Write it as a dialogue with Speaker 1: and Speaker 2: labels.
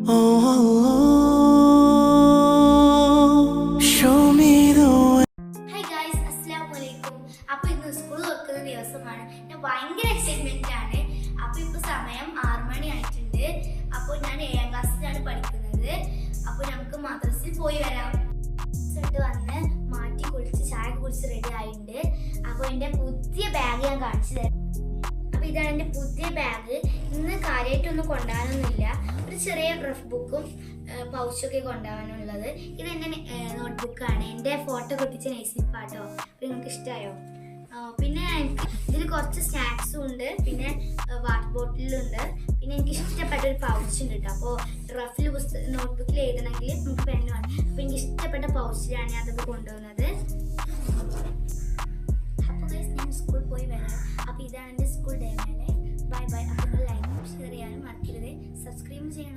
Speaker 1: Hi guys, assalamualaikum. അപ്പോൾ ഇന്ന് school തുറക്കുന്ന ദിവസമാണ്. ഞാൻ ഭയങ്കര എക്സൈറ്റ്മെന്റ് ആണ്. അപ്പോൾ ഇപ്പോൾ സമയം 6 മണി ആയിട്ടുണ്ട്. അപ്പോൾ ഞാൻ 7ാം ക്ലാസ്സിലാണ് പഠിക്കുന്നത്. അപ്പോൾ നമുക്ക് മദ്രസയിൽ പോയി വരാം. വന്ന് മാറ്റി കുളിച്ച് ചായ കുടിച്ച് റെഡി ആയിട്ടുണ്ട്. അപ്പോൾ എൻ്റെ പുതിയ ബാഗ് ഞാൻ കാണിച്ചു തരാം. അപ്പോൾ ഇതാണ് എൻ്റെ പുതിയ ബാഗ്. ഇന്ന് കാര്യമായിട്ടൊന്നും കൊണ്ടുപോകാനൊന്നുമില്ല. ഒരു ചെറിയ റഫ് ബുക്കും പൗച്ചൊക്കെ കൊണ്ടുപോകാനുള്ളത്. ഇത് എൻ്റെ നോട്ട്ബുക്കാണ്. എൻ്റെ ഫോട്ടോ കൊട്ടിച്ച നൈസ്നിപ്പാട്ടോ. അപ്പോൾ നിങ്ങൾക്ക് ഇഷ്ടമായോ? പിന്നെ ഇതിൽ കുറച്ച് സ്നാക്സും ഉണ്ട്, പിന്നെ വാട്ടർ ബോട്ടിലുണ്ട്, പിന്നെ എനിക്ക് ഇഷ്ടപ്പെട്ട ഒരു പൗച്ച് ഉണ്ട് കേട്ടോ. അപ്പോൾ റഫിൽ നോട്ട്ബുക്കിൽ എഴുതണമെങ്കിൽ നമുക്ക് പെണ്ണ് വേണം. അപ്പോൾ എനിക്ക് ഇഷ്ടപ്പെട്ട പൗച്ചിലാണ് ഞാൻ അതൊക്കെ കൊണ്ടുപോകുന്നത്. അപ്പോൾ ഞാൻ സ്കൂളിൽ പോയി വരാം. അപ്പോൾ ഇതാണ് എൻ്റെ സ്കൂൾ ഡേ മേലെ. Bye bye. അപ്പോൾ ലൈക്കും ഷെയർ ചെയ്യാനും മറക്കരുത്. സബ്സ്ക്രൈബ് ചെയ്യണം.